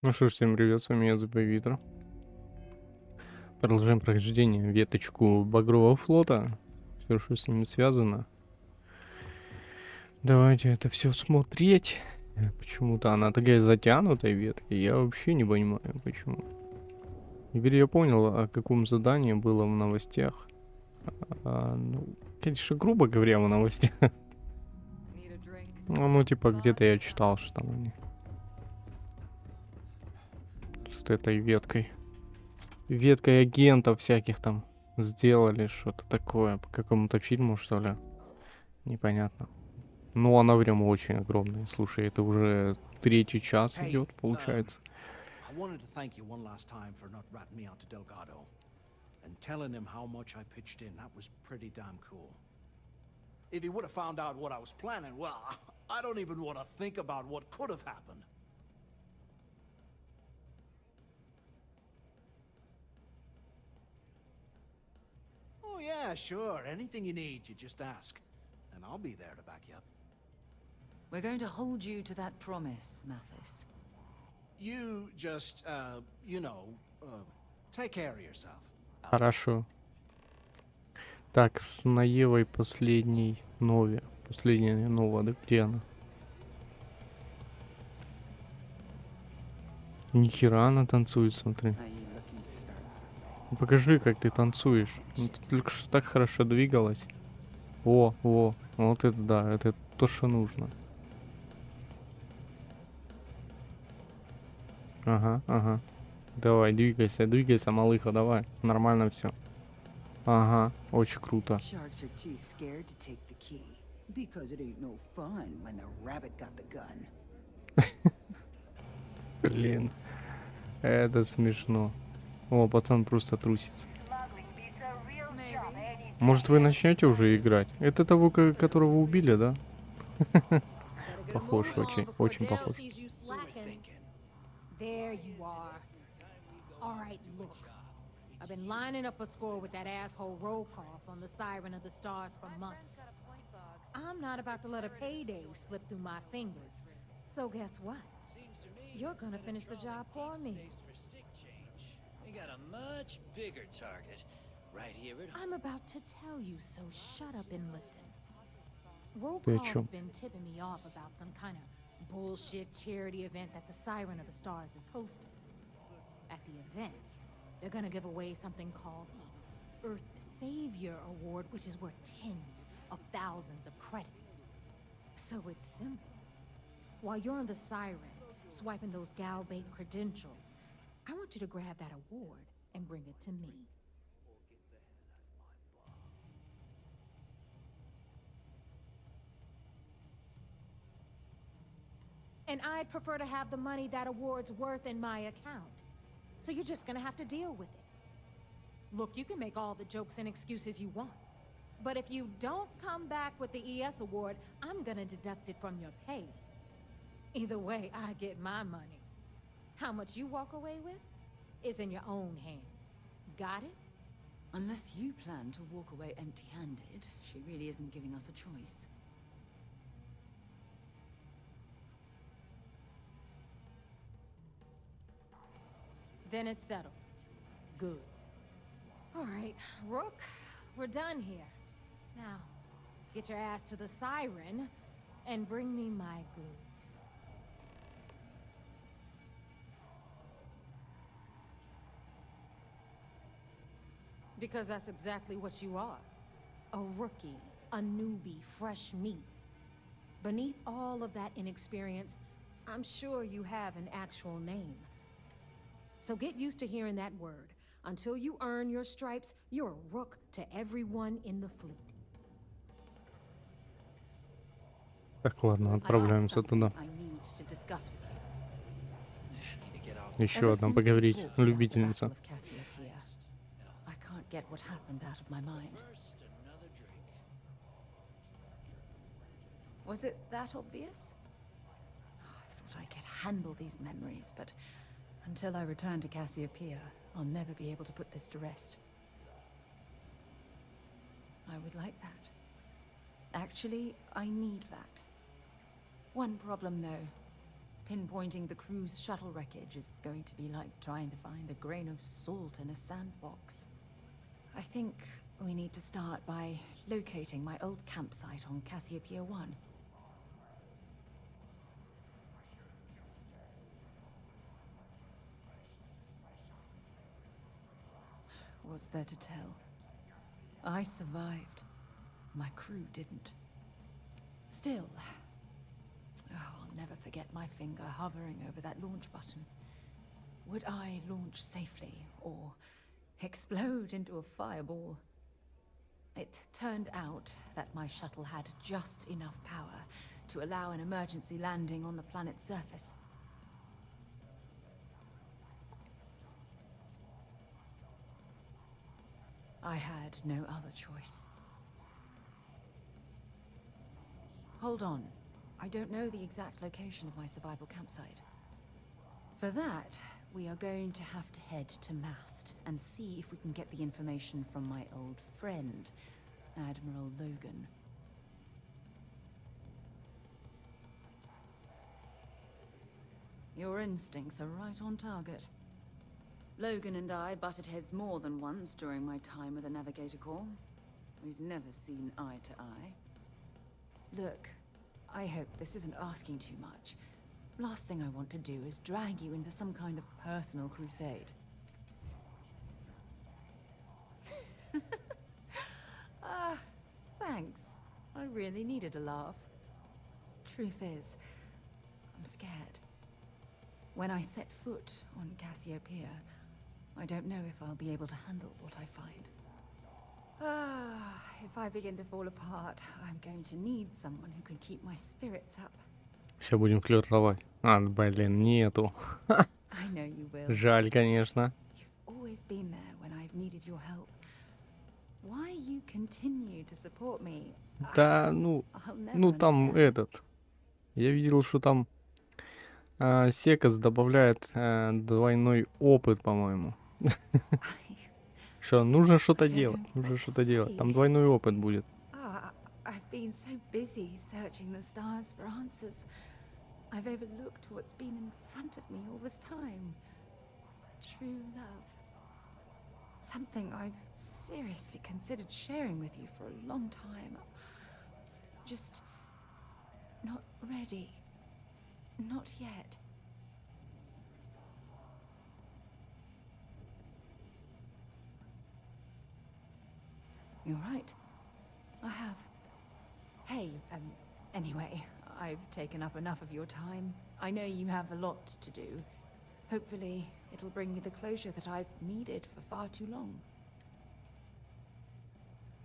Ну что ж, всем привет, с вами я, ThebyVittor. Продолжаем прохождение веточку Багрового флота. Все, что с ними связано. Давайте это все смотреть. Почему-то она такая затянутая ветка. Я вообще не понимаю, почему. Теперь я понял, о каком задании было в новостях. Ну, конечно, грубо говоря, в новостях. Ну, типа, где-то я читал, что там они с этой веткой. Веткой агентов всяких там сделали что-то такое. По какому-то фильму, что ли. Непонятно. Ну, она прям очень огромная. Слушай, это уже третий час Hey, идет, получается. I wanted to thank you one last time for not ratting me out to Delgado and telling him how much I pitched in. That was pretty damn cool. If he would have found out what I was planning, well, I don't even want to think about what could have happened. Oh, yeah, sure. Anything you need, you just ask. And I'll be there to back you up. We're going to hold you to that promise, Mathis. You just, take care of yourself. Хорошо. Так, с Наевой последней нове. Последняя нова, да где она? Нихера она танцует, смотри. Ну, покажи, как ты танцуешь. Ну, ты только что так хорошо двигалась. О, вот это да, это то, что нужно. Ага. Давай, двигайся, малыха, давай. Нормально все. Ага, очень круто. Sharks are too scared to take the key because it ain't no fun when the rabbit got the gun. Блин, это смешно. О, пацан просто трусится. Может, вы начнете уже играть? Это того, которого убили, да? Похож, очень похож. There you are. All right, look. I've been lining up a score with that asshole Rokoff on the Siren of the Stars for months. I'm not about to let a payday slip through my fingers. So guess what? You're gonna finish the job for me. We got a much bigger target right here at home. I'm about to tell you, so shut up and listen. Ты о чём? Rokoff's been tipping me off about some kind of bullshit charity event that the Siren of the Stars is hosting. At the event, they're gonna give away something called the Earth Savior Award, which is worth tens of thousands of credits. So it's simple. While you're on the Siren, swiping those gal-bait credentials, I want you to grab that award and bring it to me. And I'd prefer to have the money that award's worth in my account. So you're just gonna have to deal with it. Look, you can make all the jokes and excuses you want. But if you don't come back with the ES award, I'm gonna deduct it from your pay. Either way, I get my money. How much you walk away with is in your own hands. Got it? Unless you plan to walk away empty-handed, she really isn't giving us a choice. Then it's settled. Good. All right, Rook, we're done here. Now, get your ass to the Siren and bring me my goods. Because that's exactly what you are. A rookie, a newbie, fresh meat. Beneath all of that inexperience, I'm sure you have an actual name. So get used to hearing that word. Until you earn your stripes, you're a rook to everyone in the fleet. Так, ладно, I have отправляемся something туда. I need to discuss with you. Need to get off. Еще Ever одна since we поговорить, talked about the любительница. Battle of Cassiopeia, I can't get what happened out of my mind. First, another drink. Was it that obvious? I thought I could handle these memories, but until I return to Cassiopeia, I'll never be able to put this to rest. I would like that. Actually, I need that. One problem, though. Pinpointing the crew's shuttle wreckage is going to be like trying to find a grain of salt in a sandbox. I think we need to start by locating my old campsite on Cassiopeia 1. What's there to tell? I survived. My crew didn't. Still, I'll never forget my finger hovering over that launch button. Would I launch safely or explode into a fireball? It turned out that my shuttle had just enough power to allow an emergency landing on the planet's surface. I had no other choice. Hold on. I don't know the exact location of my survival campsite. For that, we are going to have to head to Mast and see if we can get the information from my old friend, Admiral Logan. Your instincts are right on target. Logan and I butted heads more than once during my time with the Navigator Corps. We've never seen eye to eye. Look, I hope this isn't asking too much. Last thing I want to do is drag you into some kind of personal crusade. Thanks. I really needed a laugh. Truth is, I'm scared. When I set foot on Cassiopeia, I don't know if I'll be able to handle what I find. If I begin to fall apart, I'm going to need someone who can keep my spirits up. Сейчас будем флиртовать. А, блин, нету. I know you will. Жаль, конечно. You've always been there when I've needed your help. Why you continue to support me? Да, ну там этот. Я видел, что там Секас добавляет двойной опыт, по-моему. Что, нужно что-то делать, Там двойной опыт будет. I've been so busy searching the stars for answers. I've overlooked what's been in front of me all this time. True love. Something I've seriously considered sharing with you for a long time. Just not ready. Not yet. You're right. I have. Hey, anyway, I've taken up enough of your time. I know you have a lot to do. Hopefully, it'll bring me the closure that I've needed for far too long.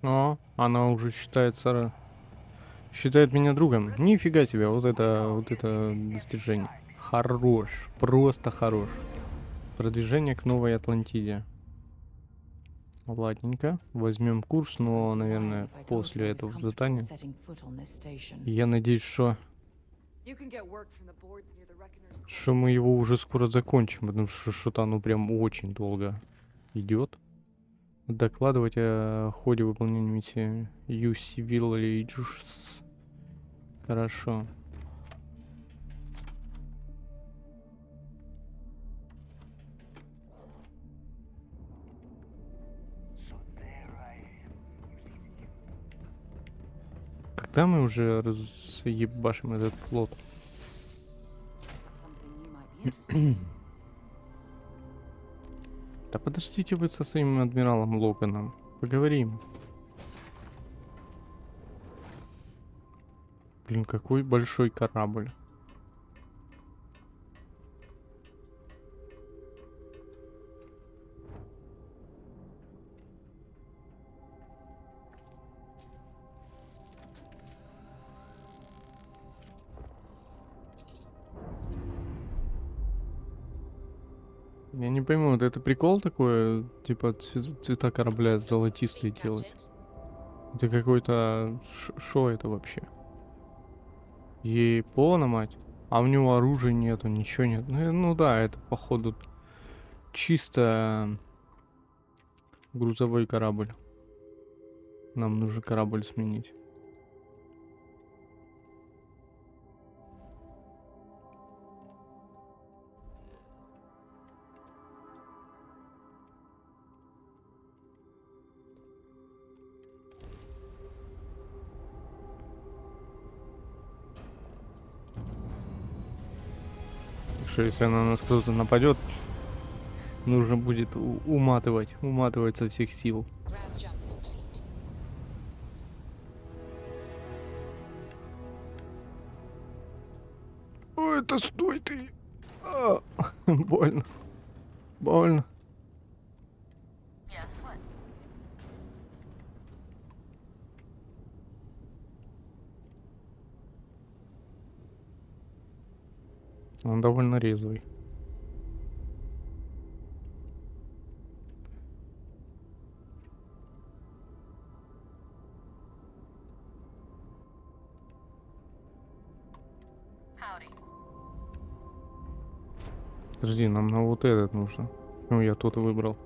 О, она уже считает меня другом. Нифига себе, вот это достижение. Хорош, просто хорош. Продвижение к Новой Атлантиде. Ладненько, возьмем курс, но, наверное, после этого задания. Я надеюсь, что мы его уже скоро закончим, потому что что-то оно прям очень долго идет. Докладывать о ходе выполнения миссии UC Villages. Хорошо. Когда мы уже разъебашим этот флот? Да подождите вы со своим адмиралом Логаном. Поговорим. Блин, какой большой корабль. Я не пойму, вот это прикол такой, типа цвета корабля золотистые делать? Это какой-то... Шо это вообще? Япона, мать. А у него оружия нету, ничего нет. Ну да, это походу чисто грузовой корабль. Нам нужно корабль сменить. что если на нас кто-то нападет, нужно будет уматывать со всех сил. Grab jump complete. О, это стой ты! А, больно. Больно. Yes, what? Он довольно резвый. Howdy. Подожди, нам на вот этот нужно. Ну, я тут выбрал.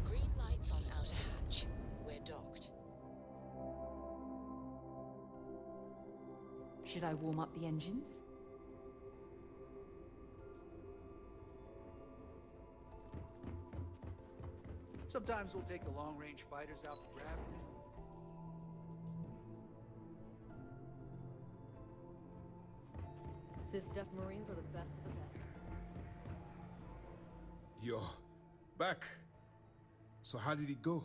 Green lights on outer hatch. We're docked. Should I warm up the engines? Sometimes we'll take the long-range fighters out to grab. Sys-Def Marines are the best of the best. You're back. So how did it go?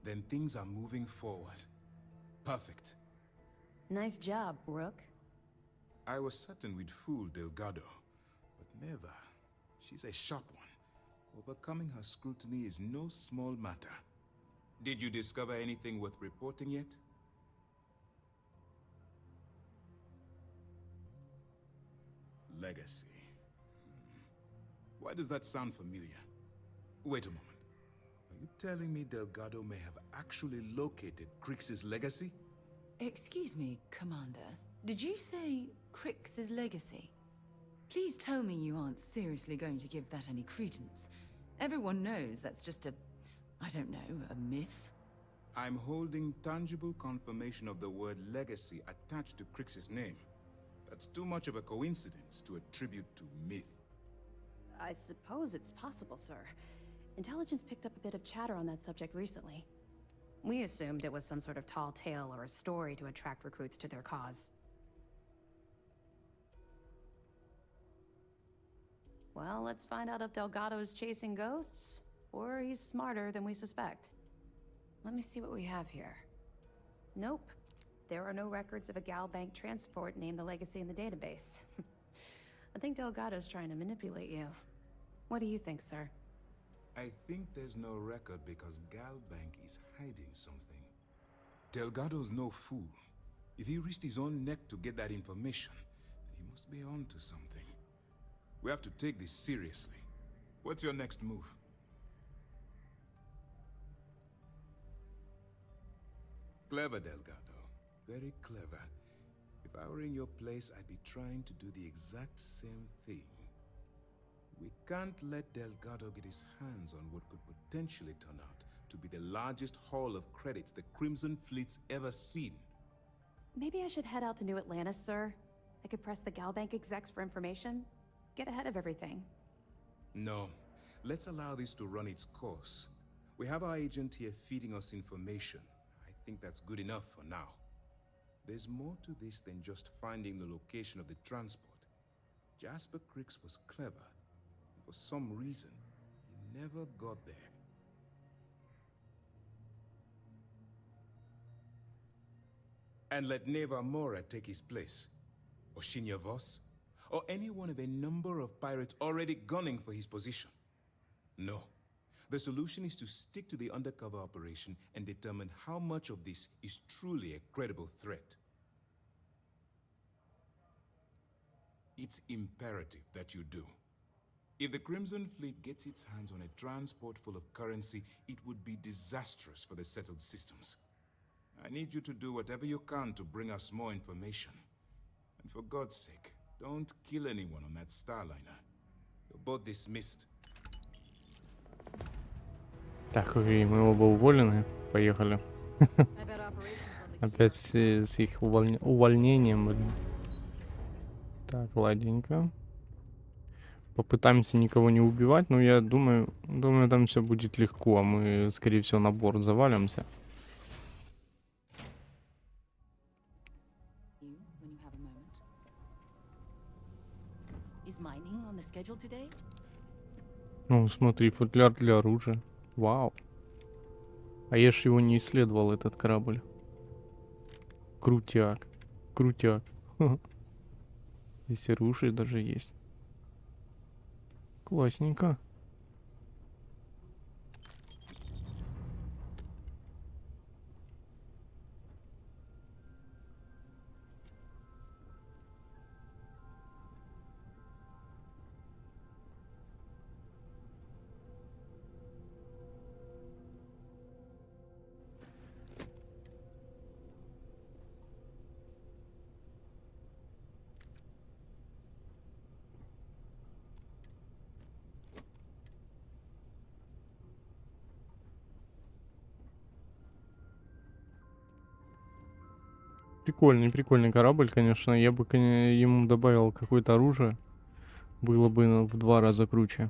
Then things are moving forward. Perfect. Nice job, Rook. I was certain we'd fool Delgado, but never. She's a sharp one. Overcoming her scrutiny is no small matter. Did you discover anything worth reporting yet? Legacy. Why does that sound familiar? Wait a moment. Are you telling me Delgado may have actually located Crix's legacy? Excuse me, Commander. Did you say Crix's legacy? Please tell me you aren't seriously going to give that any credence. Everyone knows that's just I don't know, a myth. I'm holding tangible confirmation of the word legacy attached to Crix's name. That's too much of a coincidence to attribute to myth. I suppose it's possible, sir. Intelligence picked up a bit of chatter on that subject recently. We assumed it was some sort of tall tale or a story to attract recruits to their cause. Well, let's find out if Delgado's chasing ghosts, or he's smarter than we suspect. Let me see what we have here. Nope. There are no records of a Gal Bank transport named the Legacy in the database. I think Delgado's trying to manipulate you. What do you think, sir? I think there's no record because Gal Bank is hiding something. Delgado's no fool. If he risked his own neck to get that information, then he must be on to something. We have to take this seriously. What's your next move? Clever, Delgado. Very clever. If I were in your place, I'd be trying to do the exact same thing. We can't let Delgado get his hands on what could potentially turn out to be the largest haul of credits the Crimson Fleet's ever seen. Maybe I should head out to New Atlantis, sir. I could press the Gal Bank execs for information. Get ahead of everything. No. Let's allow this to run its course. We have our agent here feeding us information. I think that's good enough for now. There's more to this than just finding the location of the transport. Jasper Crix was clever. For some reason, he never got there. And let Neva Mora take his place. Or Shinya Voss. Or any one of a number of pirates already gunning for his position. No. The solution is to stick to the undercover operation and determine how much of this is truly a credible threat. It's imperative that you do. If the Crimson Fleet gets its hands on a transport full of currency, it would be disastrous for the settled systems. I need you to do whatever you can to bring us more information. And for God's sake, don't kill anyone on that Starliner. You're both dismissed. Так, и мы оба уволены. Поехали. I bet operations on the Опять key с их увольнением, блин. Так, ладненько. Попытаемся никого не убивать, но я думаю, там все будет легко, а мы, скорее всего, на борт завалимся. Ну, смотри, футляр для оружия. Вау. А я ж его не исследовал, этот корабль. Крутяк. Крутяк. Здесь оружие даже есть. Классненько. Прикольный корабль, конечно. Я бы ему добавил какое-то оружие. Было бы в 2 раза круче.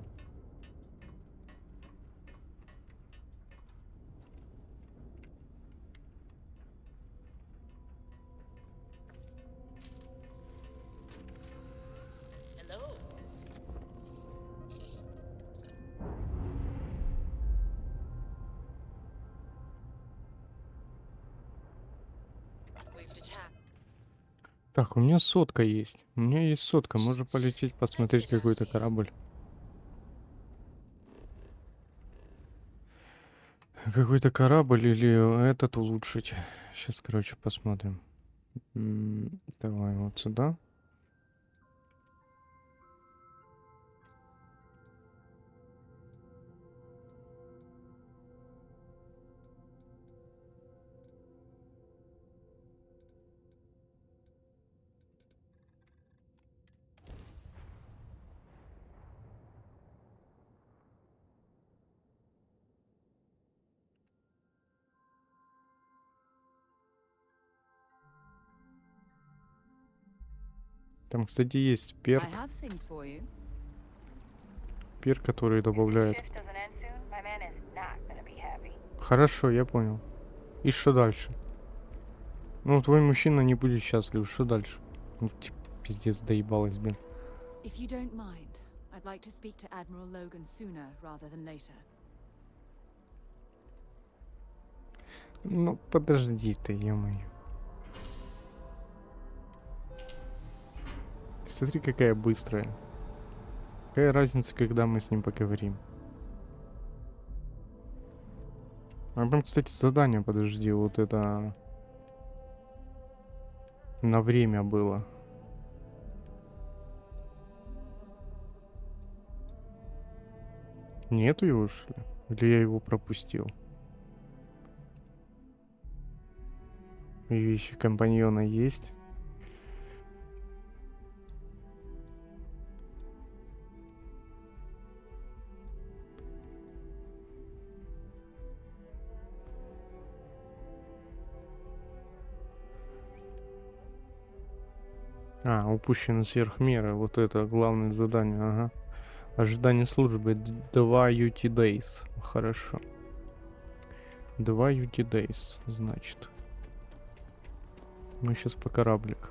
Hello. We've detached. Так, у меня сотка есть. У меня есть сотка. Можно полететь, посмотреть какой-то корабль. Какой-то корабль или этот улучшить. Сейчас, короче, посмотрим. Давай вот сюда. Там, кстати, есть перк. Перк, который добавляет. Хорошо, я понял. И что дальше? Ну, твой мужчина не будет счастлив. Что дальше? Ну, типа, пиздец, доебалась, блин. If you don't mind, I'd like to speak to Admiral Logan sooner rather than later. Ну, подожди ты, ё-моё. Смотри, какая быстрая. Какая разница, когда мы с ним поговорим? А там, кстати, задание, подожди, вот это... На время было. Нету его, что ли? Или я его пропустил? Вещи компаньона есть. А, упущено сверх меры. Вот это главное задание, ага. Ожидание службы 2 UT Days. Хорошо. 2 UT Days, значит. Мы сейчас по кораблик.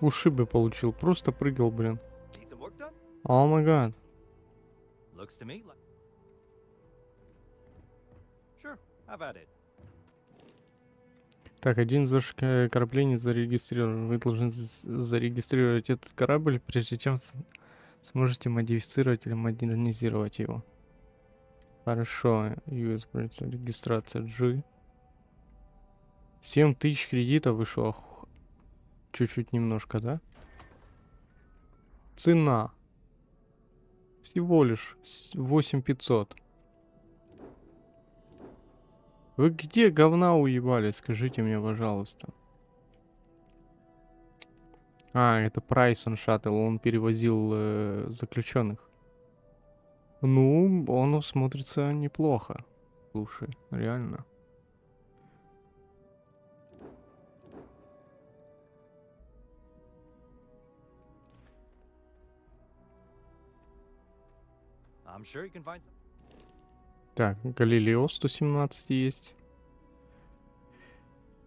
Ушибы получил. Просто прыгал, блин. О май гад. Так, один из ваших кораблений зарегистрирован. Вы должны зарегистрировать этот корабль, прежде чем сможете модифицировать или модернизировать его. Хорошо. USB регистрация G. 7000 кредитов вышло. Чуть-чуть немножко, да? Цена. Всего лишь 8500. Вы где говна уебали? Скажите мне, пожалуйста. А, это Прайсон шаттл, он перевозил заключенных. Ну, он смотрится неплохо. Слушай, реально. I'm sure you can find some. Так, Галилео 117 есть.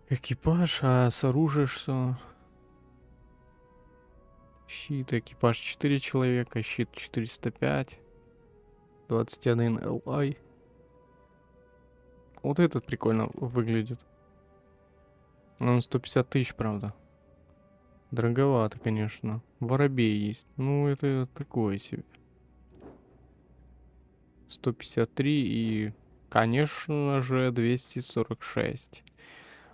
Экипаж, а с оружием что? Щит, экипаж 4 человека, щит 405. 21 LI. Вот этот прикольно выглядит. Он 150 тысяч, правда. Дороговато, конечно. Воробей есть. Ну, это такое себе. 153 и, конечно же, 246.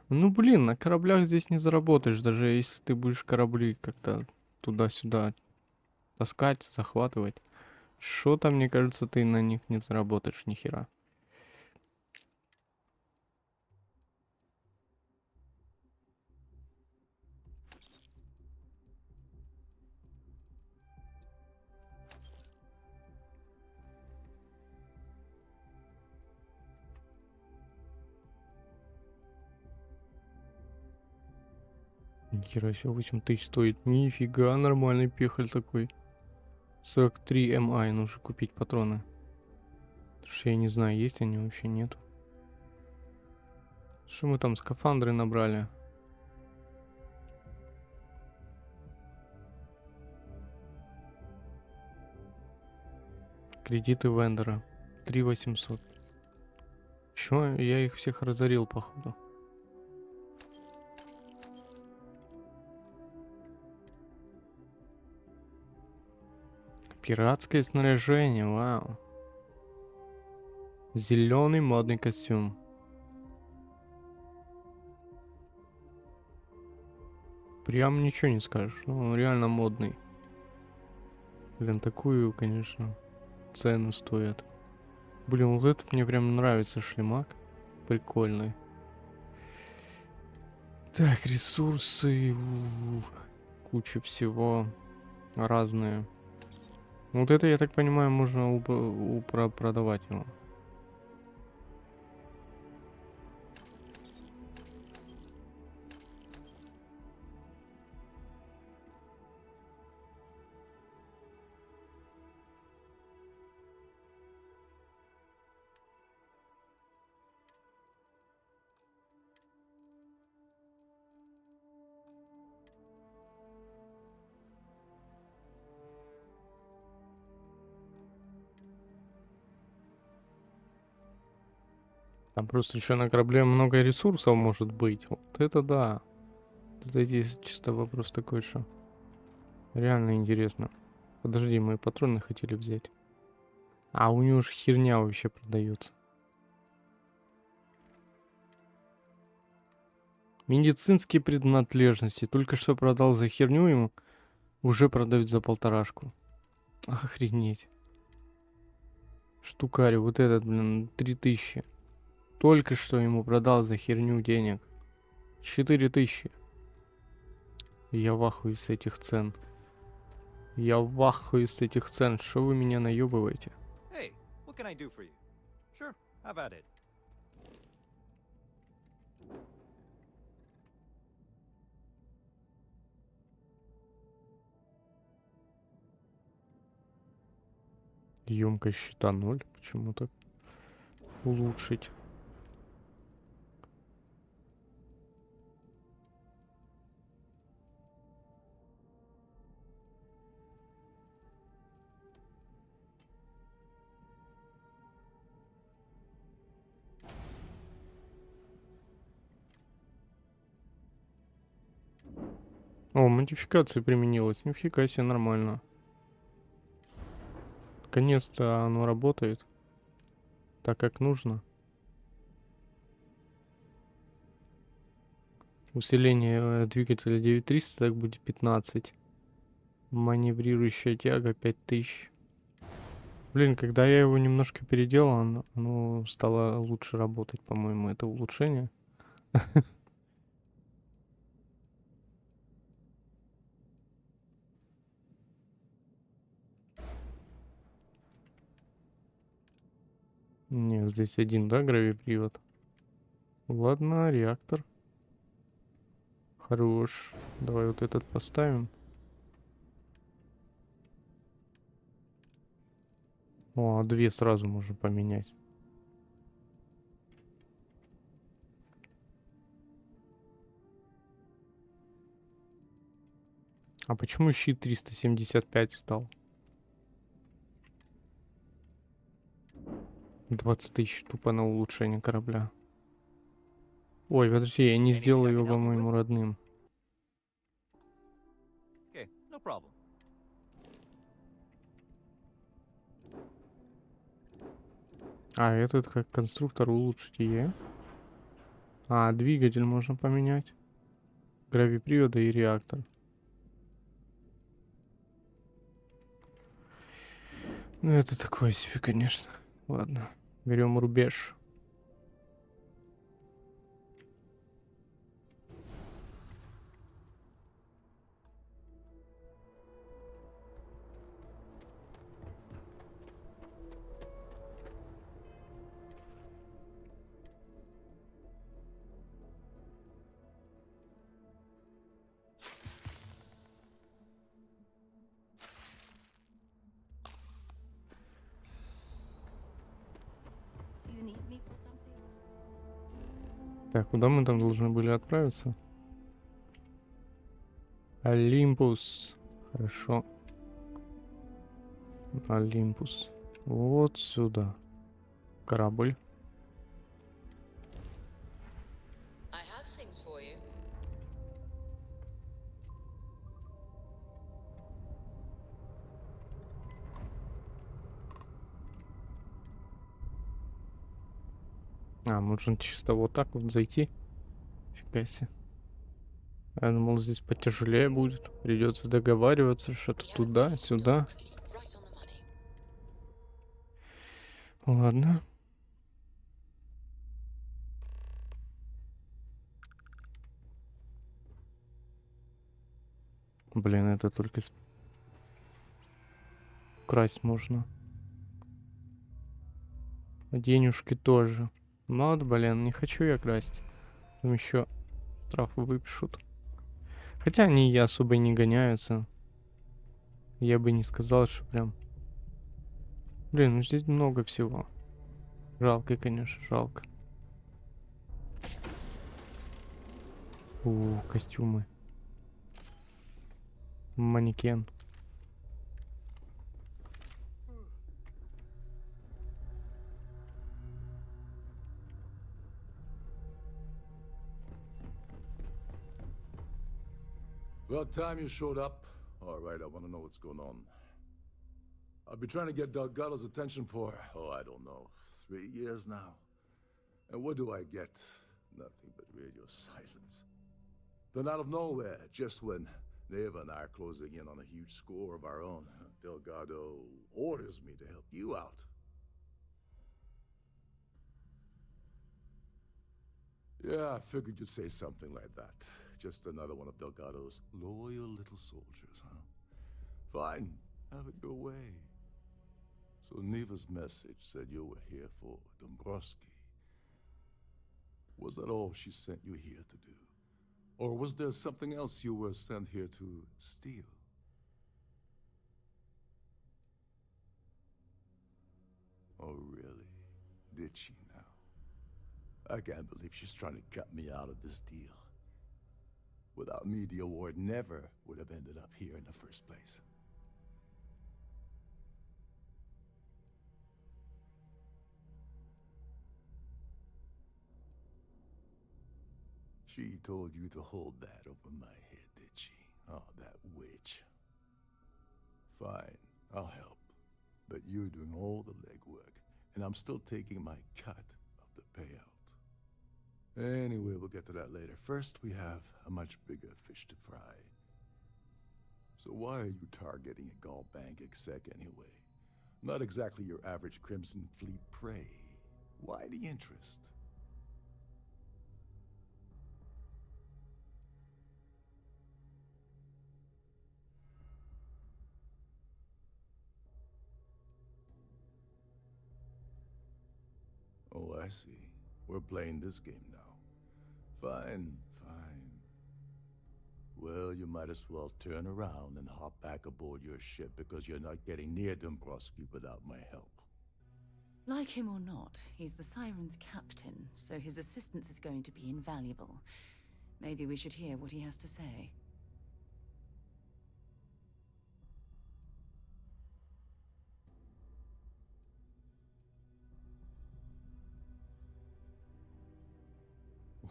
Ну, блин, на кораблях здесь не заработаешь, даже если ты будешь корабли как-то туда-сюда таскать, захватывать. Что-то, мне кажется, ты на них не заработаешь ни хера. Нихера себе, 8 тысяч стоит. Нифига, нормальный пехаль такой. 43 МА, нужно купить патроны. Потому что я не знаю, есть они вообще, нет. Что мы там, скафандры набрали? Кредиты вендора. 3800. Чё? Я их всех разорил, походу. Пиратское снаряжение, вау. Зеленый модный костюм. Прям ничего не скажешь. Ну, он реально модный. Блин, такую, конечно, цену стоит. Блин, вот этот мне прям нравится шлемак. Прикольный. Так, ресурсы. Куча всего. Разные. Вот это, я так понимаю, можно продавать его. Там просто еще на корабле много ресурсов может быть. Вот это да. Это здесь чисто вопрос такой, что реально интересно. Подожди, мы патроны хотели взять. А у него же херня вообще продается. Медицинские принадлежности. Только что продал за херню ему. Уже продают за 1,5. Охренеть. Штукарь, вот этот, блин, 3000. Только что ему продал за херню денег. 4000. Я в ахуе с этих цен. Я в ахуе с этих цен. Что вы меня наебываете? Hey, what can I do for you? Sure, have at it. Емкость щита 0. Почему так? Улучшить. О, модификация применилась. Нифига себе, нормально. Наконец-то оно работает. Так, как нужно. Усиление двигателя 9300, так будет 15. Маневрирующая тяга 5000. Блин, когда я его немножко переделал, оно стало лучше работать, по-моему, это улучшение. Не, здесь один, да, гравипривод? Ладно, реактор. Хорош. Давай вот этот поставим. О, а две сразу можно поменять. А почему щит 375 стал? 20 тысяч тупо на улучшение корабля. Ой, подожди, я не сделал его, по-моему, родным. Okay, no problem. А, этот как конструктор улучшить Е. А, двигатель можно поменять. Гравипривода и реактор. Ну, это такое себе, конечно. Ладно, берем рубеж. Так, куда мы там должны были отправиться? Олимпус. Хорошо. Олимпус. Вот сюда. Корабль. I have things for you. А, можно чисто вот так вот зайти. Фига себе. Я думал, здесь потяжелее будет. Придется договариваться, что-то туда, сюда. Right on the money. Ладно. Блин, это только красть можно. А денежки тоже. Ну вот, блин, не хочу я красть. Там еще штрафы выпишут. Хотя они и особо не гоняются. Я бы не сказал, что прям... Блин, ну здесь много всего. Жалко, конечно, жалко. Костюмы. Манекен. About time you showed up. All right, I want to know what's going on. I've been trying to get Delgado's attention for, I don't know, 3 years now. And what do I get? Nothing but radio silence. Then out of nowhere, just when Neva and I are closing in on a huge score of our own, Delgado orders me to help you out. Yeah, I figured you'd say something like that. Just another one of Delgado's loyal little soldiers, huh? Fine, have it your way. So Neva's message said you were here for Dombrowski. Was that all she sent you here to do? Or was there something else you were sent here to steal? Oh, really? Did she now? I can't believe she's trying to cut me out of this deal. Without me, the award never would have ended up here in the first place. She told you to hold that over my head, did she? Oh, that witch. Fine, I'll help. But you're doing all the legwork, and I'm still taking my cut of the payout. Anyway, we'll get to that later. First, we have a much bigger fish to fry. So why are you targeting a Gall Bank exec anyway? Not exactly your average Crimson Fleet prey. Why the interest? Oh, I see. We're playing this game now. Fine, fine. Well, you might as well turn around and hop back aboard your ship because you're not getting near Dombrowski without my help. Like him or not, he's the Siren's captain, so his assistance is going to be invaluable. Maybe we should hear what he has to say.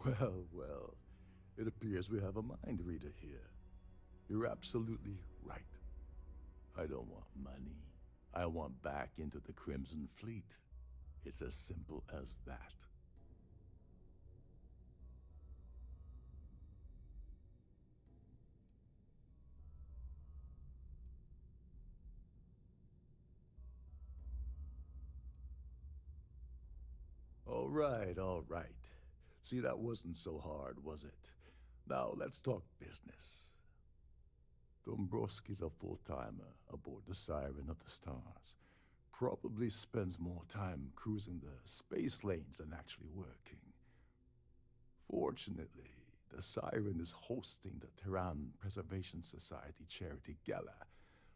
Well, well. It appears we have a mind reader here. You're absolutely right. I don't want money. I want back into the Crimson Fleet. It's as simple as that. All right, all right. See, that wasn't so hard, was it? Now, let's talk business. Dombrowski's a full-timer aboard the Siren of the Stars. Probably spends more time cruising the space lanes than actually working. Fortunately, the Siren is hosting the Tehran Preservation Society charity gala.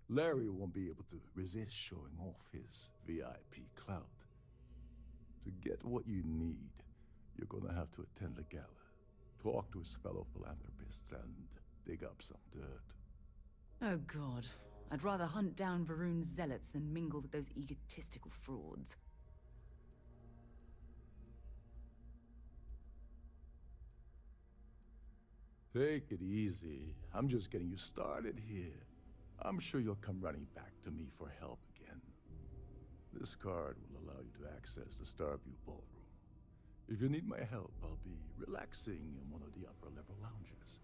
Larry won't be able to resist showing off his VIP clout. To get what you need, you're gonna have to attend the gala, talk to his fellow philanthropists, and dig up some dirt. Oh god. I'd rather hunt down Varun's zealots than mingle with those egotistical frauds. Take it easy. I'm just getting you started here. I'm sure you'll come running back to me for help again. This card will allow you to access the Starfield ballroom. If you need my help, I'll be relaxing in one of the upper-level lounges.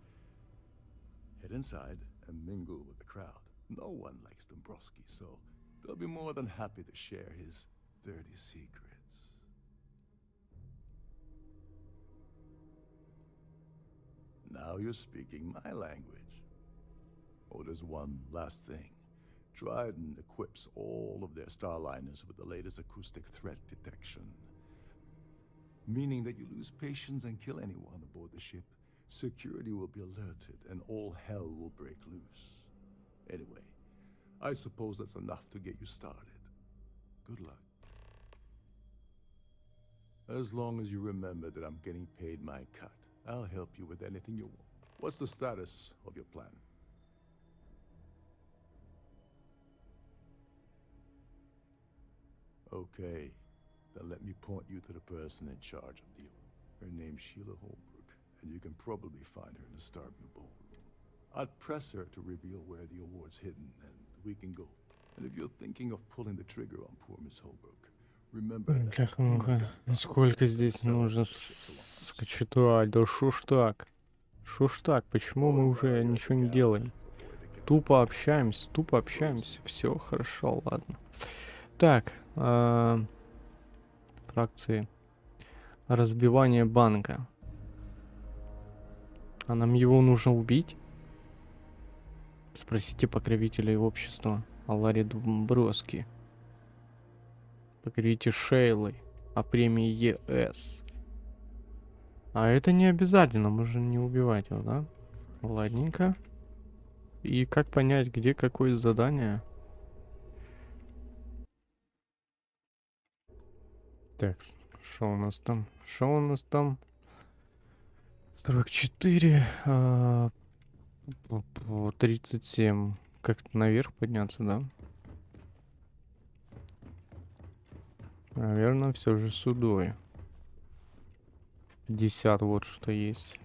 Head inside and mingle with the crowd. No one likes Dombrowski, so they'll be more than happy to share his dirty secrets. Now you're speaking my language. Oh, there's one last thing. Dryden equips all of their starliners with the latest acoustic threat detection. Meaning that you lose patience and kill anyone aboard the ship, security will be alerted and all hell will break loose. Anyway, I suppose that's enough to get you started. Good luck. As long as you remember that I'm getting paid my cut, I'll help you with anything you want. What's the status of your plan? Okay, then let me point you to the person in charge of the award. Her name's Sheila Holbrook, and you can probably find her in the Starview ballroom. I'd press her to reveal where the award's hidden, and we can go. And if you're thinking of pulling the trigger on poor Miss Holbrook, remember that... Бляха-муха, сколько здесь нужно скачать? Да шо ж так? Шо ж так? Почему мы уже ничего не делаем? Тупо общаемся, тупо общаемся. Все хорошо, ладно. Так, фракции. Разбивание банка. А нам его нужно убить? Спросите покровителей общества о Ларе Домбровски. Покорите Шейлой о премии ЕС. А это не обязательно, можно не убивать его, да? Ладненько. И как понять, где какое задание? Так, что у нас там? Что у нас там? 44, 37. Как-то наверх подняться, да? Наверное, все же судой. 50, вот что есть.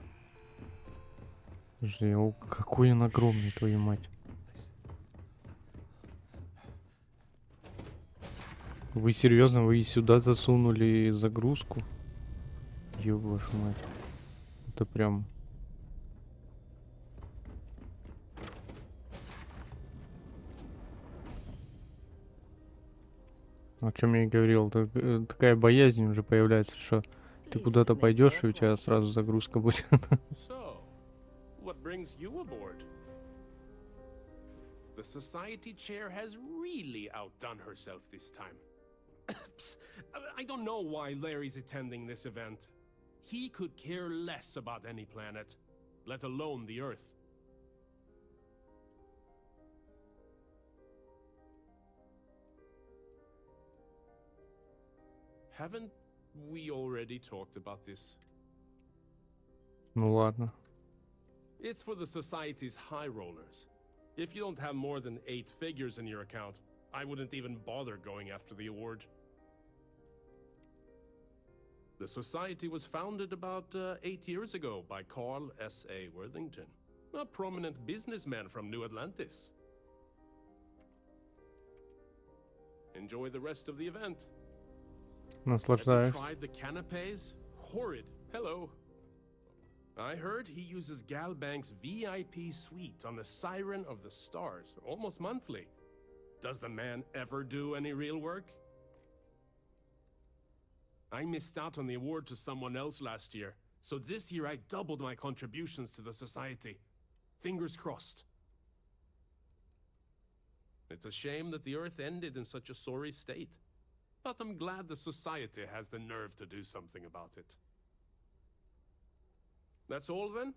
Подожди, о, какой он огромный, твою мать. Вы серьезно, вы и сюда засунули загрузку? Ёб вашу мать. Это прям... О чем я и говорил, такая боязнь уже появляется, что ты куда-то пойдешь, и у тебя сразу загрузка будет. So, what brings you aboard? The society chair has really outdone herself this time. I don't know why Larry's attending this event. He could care less about any planet, let alone the Earth. Haven't we already talked about this? Ну ладно. It's for the society's high rollers. If you don't have more than 8 figures in your account, I wouldn't even bother going after the award. The society was founded about 8 years ago by Carl S.A. Worthington, a prominent businessman from New Atlantis. Enjoy the rest of the event. Наслаждаюсь. Have you tried the canapes? Horrid. Hello. I heard he uses Galbank's VIP suite on the Siren of the Stars, almost monthly. Does the man ever do any real work? I missed out on the award to someone else last year, so this year I doubled my contributions to the society. Fingers crossed. It's a shame that the Earth ended in such a sorry state, but I'm glad the society has the nerve to do something about it. That's all then?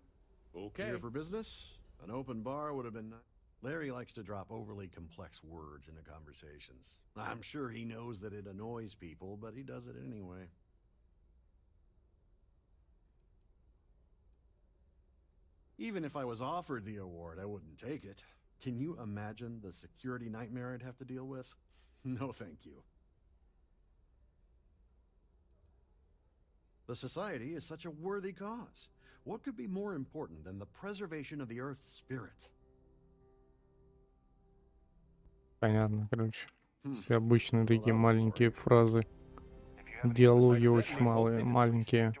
Okay. Here for business? An open bar would have been nice. Larry likes to drop overly complex words into conversations. I'm sure he knows that it annoys people, but he does it anyway. Even if I was offered the award, I wouldn't take it. Can you imagine the security nightmare I'd have to deal with? No, thank you. The society is such a worthy cause. What could be more important than the preservation of the Earth's spirit? Понятно, короче. Все обычные такие маленькие фразы. Диалоги очень малые, маленькие.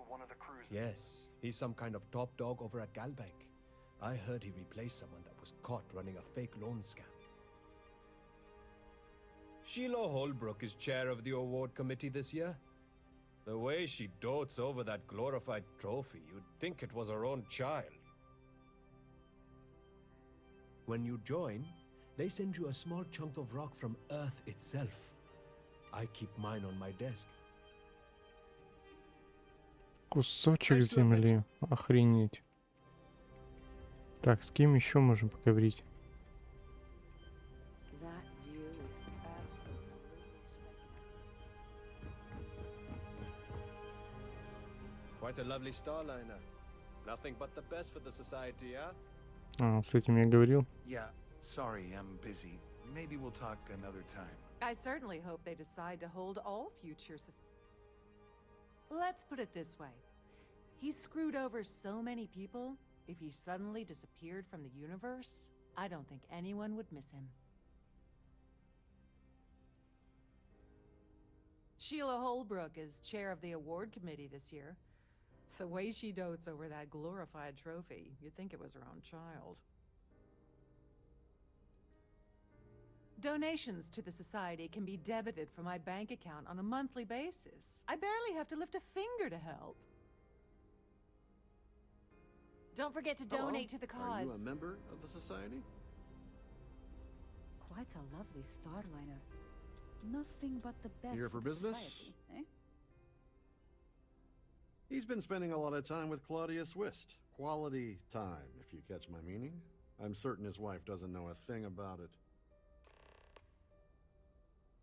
Yes, he's some kind of top dog over at Galbank. I heard he replaced someone that was caught running a fake loan scam. Sheila Holbrook is chair of the award committee this year. The way she dotes over that glorified trophy, you'd think it was her own child. When you join, they send you a small chunk of rock from Earth itself. I keep mine on my desk. Кусочек земли. Охренеть. Так, с кем еще можем поговорить? Quite a lovely starliner. Nothing but the best for the society, yeah? А, с этим я говорил. Yeah, sorry, I'm busy. Maybe we'll talk another time. I certainly hope they decide to hold all future Let's put it this way. He's screwed over so many people, if he suddenly disappeared from the universe, I don't think anyone would miss him. Sheila Holbrook is chair of the award committee this year. The way she dotes over that glorified trophy, you'd think it was her own child. Donations to the society can be debited from my bank account on a monthly basis. I barely have to lift a finger to help. Don't forget to donate to the cause. Are you a member of the society? Quite a lovely starliner. Nothing but the best. Here for business? Society, eh? He's been spending a lot of time with Claudia Swist. Quality time, if you catch my meaning. I'm certain his wife doesn't know a thing about it.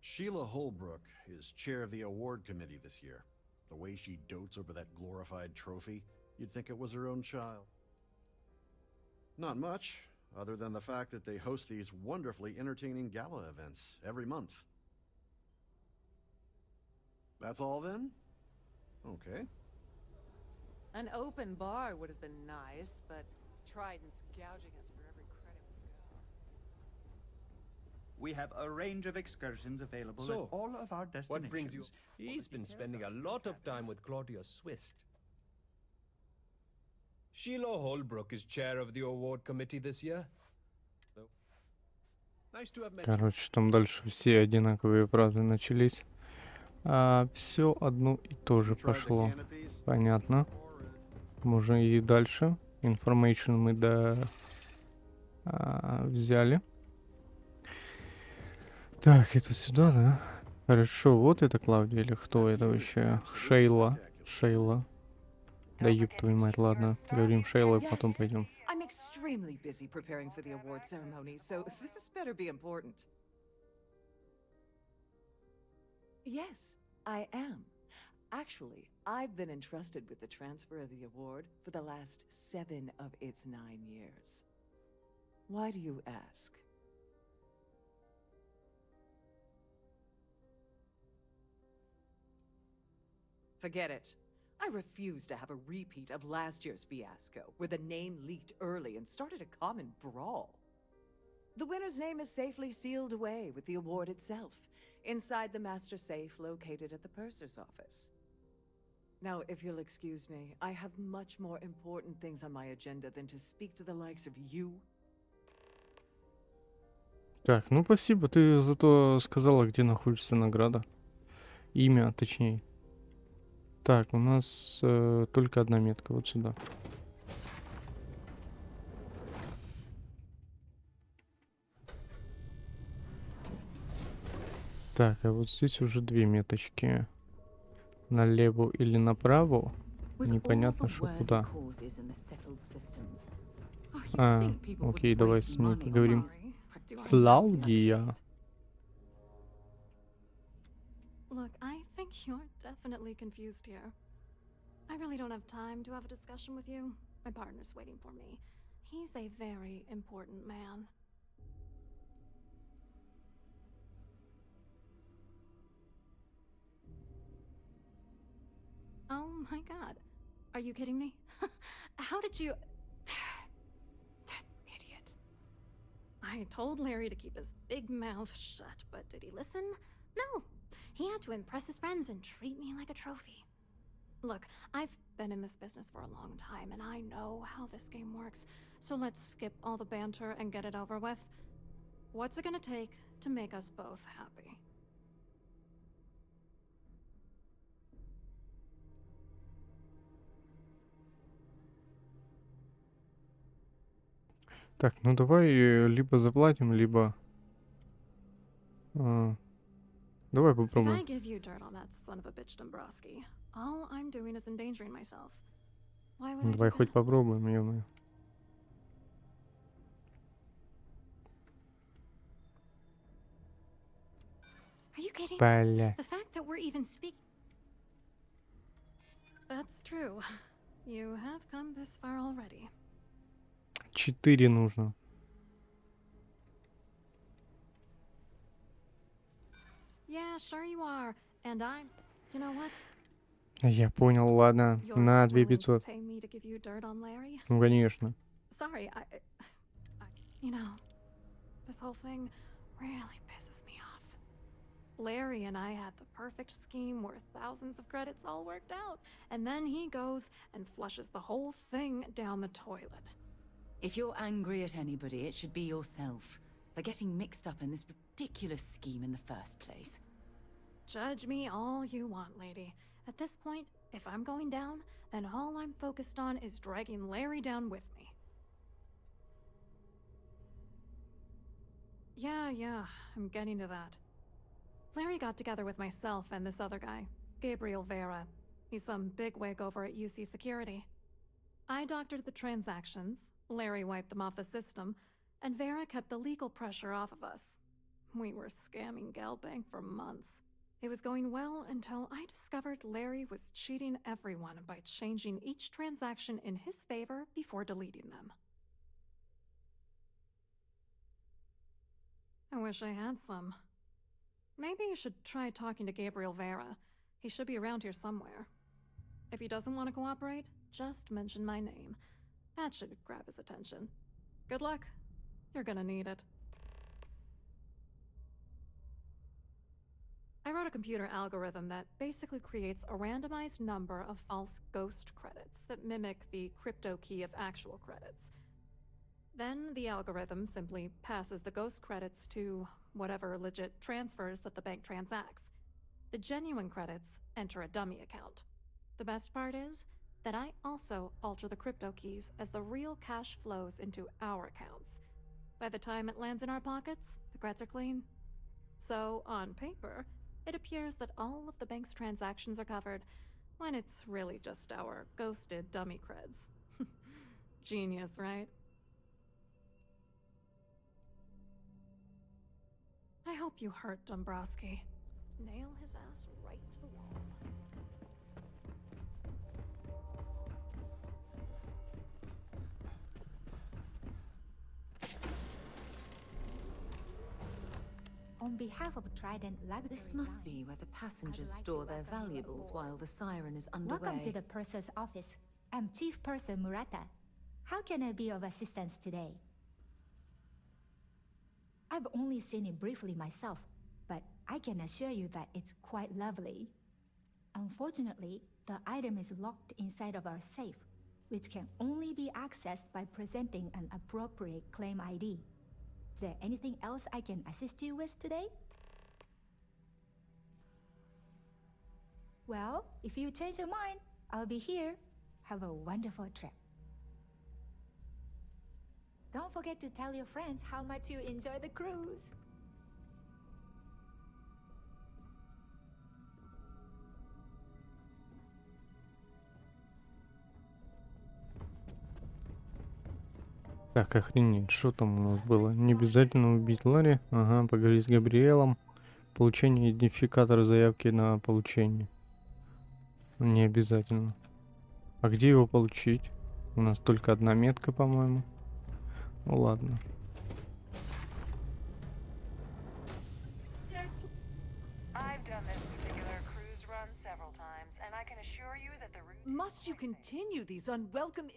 Sheila Holbrook is chair of the award committee this year. The way she dotes over that glorified trophy, you'd think it was her own child. Not much, other than the fact that they host these wonderfully entertaining gala events every month. That's all then? Okay. An open bar would have been nice, but Trident's gouging us for every credit we got. We have a range of excursions available So, at all of our destinations. What brings you? He's been spending a lot of time with Claudia Swist. Sheila Holbrook is chair of the award committee this year. Nice to have met you. Короче, там дальше все одинаковые фразы начались. Все одно и то же пошло. Понятно. Можно и дальше. Information мы взяли. Так, это сюда, да? Хорошо, вот это Клавдия или кто это вообще? Шейла. Шейла. Да ёб твою мать, ладно. Говорим Шейла, и потом пойдем. I'm extremely busy preparing for the award ceremony, so this better be important. Yes, I am. Actually, I've been entrusted with the transfer of the award for the last 7 of its 9 years. Why do you ask? Forget it. I refuse to have a repeat of last year's fiasco, where the name leaked early and started a common brawl. The winner's name is safely sealed away with the award itself, inside the master safe located at the purser's office. Now, if you'll excuse me, I have much more important things on my agenda than to speak to the likes of you. Так, ну спасибо, ты зато сказала, где находится награда. Имя, точнее. Так, у нас только одна метка, вот сюда. Так, а вот здесь уже 2 меточки. Налево или направо. Непонятно, что куда. Окей, давай с ней поговорим. Клаудия. Look, I think you're definitely confused here. I really don't have time to have a discussion with you. My partner's waiting for me. He's a very important man. Oh my god. Are you kidding me? How did you... That idiot. I told Larry to keep his big mouth shut, but did he listen? No. He had to impress his friends and treat me like a trophy. Look, I've been in this business for a long time, and I know how this game works, so let's skip all the banter and get it over with. What's it gonna take to make us both happy? Так, ну давай либо заплатим, либо... Давай попробуем. If I give you dirt on that son of a bitch Dombrowski, all I'm doing is endangering myself. Why would I do Давай that? хоть попробуем, ё-моё. Are you kidding? Бля. The fact that we're even speaking... That's true. You have come this far already. 4 нужно. Yeah, sure you are. And I'm... You know what? Я понял, ладно. You're На willing to 2500. pay me to give you dirt on Larry? Ну, конечно. Sorry, you know, this whole thing really pisses me off. Larry and I had the perfect scheme where thousands of credits all worked out, and then he goes and flushes the whole thing down the toilet. If you're angry at anybody, it should be yourself for getting mixed up in this ridiculous scheme in the first place. Judge me all you want, lady. At this point, if I'm going down, then all I'm focused on is dragging Larry down with me. Yeah, I'm getting to that. Larry got together with myself and this other guy, Gabriel Vera. He's some bigwig over at UC Security. I doctored the transactions, Larry wiped them off the system, and Vera kept the legal pressure off of us. We were scamming Galbank for months. It was going well until I discovered Larry was cheating everyone by changing each transaction in his favor before deleting them. I wish I had some. Maybe you should try talking to Gabriel Vera. He should be around here somewhere. If he doesn't want to cooperate, just mention my name. That should grab his attention. Good luck. You're gonna need it. I wrote a computer algorithm that basically creates a randomized number of false ghost credits that mimic the crypto key of actual credits. Then the algorithm simply passes the ghost credits to whatever legit transfers that the bank transacts. The genuine credits enter a dummy account. The best part is that I also alter the crypto keys as the real cash flows into our accounts. By the time it lands in our pockets, the creds are clean. So, on paper, it appears that all of the bank's transactions are covered, when it's really just our ghosted dummy creds. Genius, right? I hope you hurt Dombrowski. Nail his ass right to the wall. On behalf of Trident Luxury This must be where the passengers store their valuables while the siren is underway. Welcome to the purser's office. I'm Chief Purser Murata. How can I be of assistance today? I've only seen it briefly myself, but I can assure you that it's quite lovely. Unfortunately, the item is locked inside of our safe, which can only be accessed by presenting an appropriate claim ID. Is there anything else I can assist you with today? Well, if you change your mind, I'll be here. Have a wonderful trip. Don't forget to tell your friends how much you enjoy the cruise. Так, охренеть, что там у нас было? Не обязательно убить Ларри. Ага, поговорить с Габриэлом. Получение идентификатора заявки на получение. Не обязательно. А где его получить? У нас только одна метка, по-моему. Ну ладно. Must you continue these unwelcome...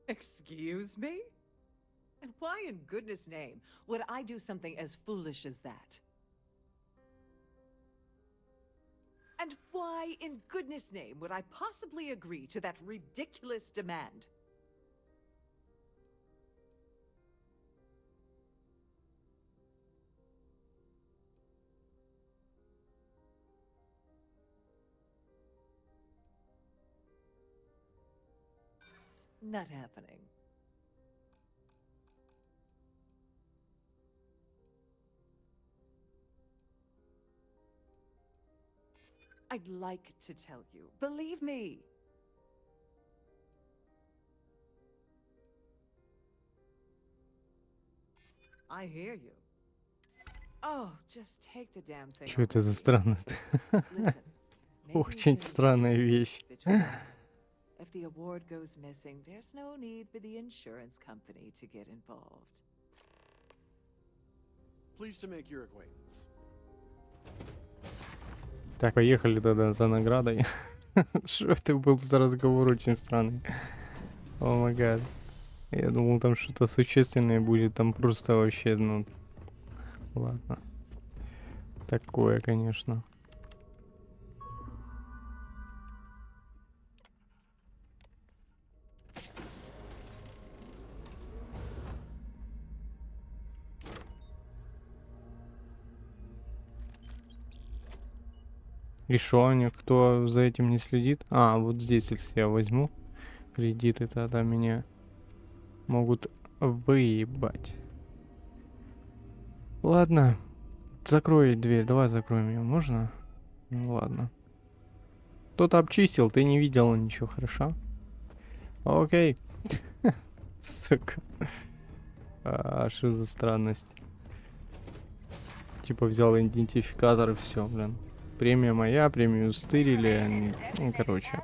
Excuse me? And why in goodness name would I do something as foolish as that? And why in goodness name would I possibly agree to that ridiculous demand? Not happening. I'd like to tell you. Believe me. I hear you. Oh, just take the damn thing. Что это за странность? Очень странная вещь. If the award goes missing, there's no need for the insurance company to get involved. Pleased to make your acquaintance. Так, поехали тогда за наградой. Что это был за разговор очень странный. О май гад. Я думал, там что-то существенное будет, там просто вообще, ну... Ладно. Такое, конечно. И шо, никто за этим не следит? А, вот здесь, если я возьму кредиты, тогда меня могут выебать. Ладно. Закрой дверь. Давай закроем ее. Можно? Ну ладно. Кто-то обчистил, ты не видела ничего, хорошо? Окей. Сука. А что за странность? Типа взял идентификатор и все, блин. Премия моя, премию стырили. Ну, короче.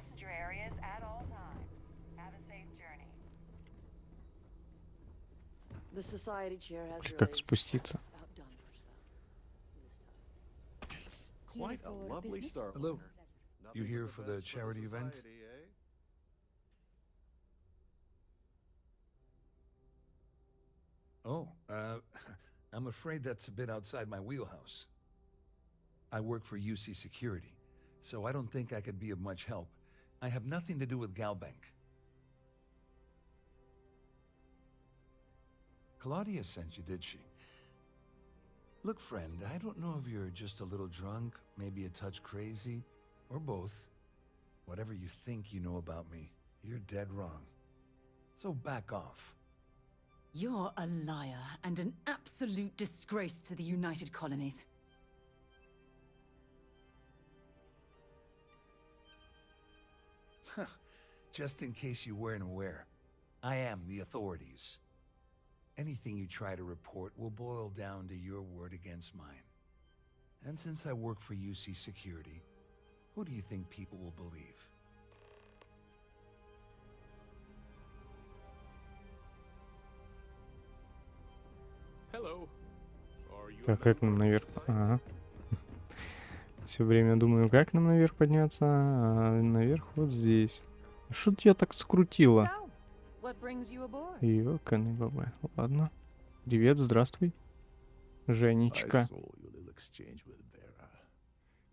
Как спуститься? Quite a lovely star. Hello. You here for the charity event? Oh, I'm afraid that's a bit outside my wheelhouse. I work for UC Security, so I don't think I could be of much help. I have nothing to do with Galbank. Claudia sent you, did she? Look, friend, I don't know if you're just a little drunk, maybe a touch crazy, or both. Whatever you think you know about me, you're dead wrong. So back off. You're a liar and an absolute disgrace to the United Colonies. Just in case you weren't aware, I am the authorities. Anything you try to report will boil down to your word against mine. And since I work for UC Security, who do you think people will believe? Hello. Are you Так, как нам наверх? Ага. Все время думаю, как нам наверх подняться. А наверх вот здесь. Что тебя так скрутило? Ёканый баба. Ладно. Привет, здравствуй. Женечка.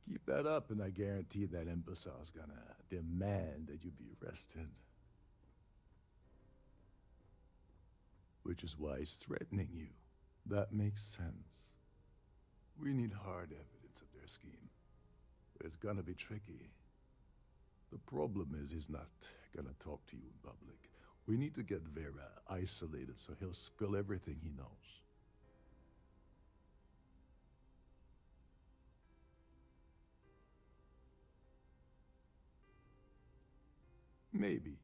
Keep that up and I guarantee that imbecile's gonna demand that you be arrested. Which is why he's threatening you. That makes sense. We need hard evidence of their scheme. But it's gonna be tricky. The problem is he's not gonna talk to you in public. We need to get Vera isolated so he'll spill everything he knows. Maybe.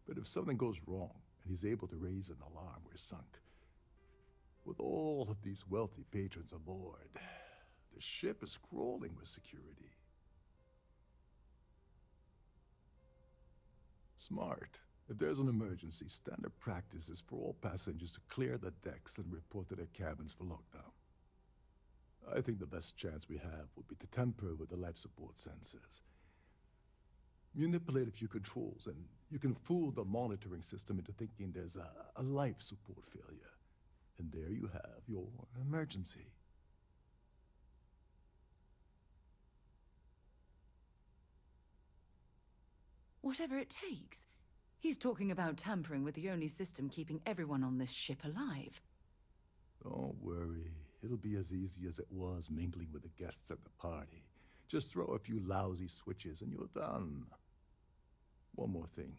But if something goes wrong and he's able to raise an alarm, we're sunk. With all of these wealthy patrons aboard, the ship is crawling with security. Smart. If there's an emergency, standard practice is for all passengers to clear the decks and report to their cabins for lockdown. I think the best chance we have would be to tamper with the life support sensors. Manipulate a few controls, and you can fool the monitoring system into thinking there's a life support failure. And there you have your emergency. Whatever it takes. He's talking about tampering with the only system keeping everyone on this ship alive. Don't worry. It'll be as easy as it was mingling with the guests at the party. Just throw a few lousy switches and you're done. One more thing.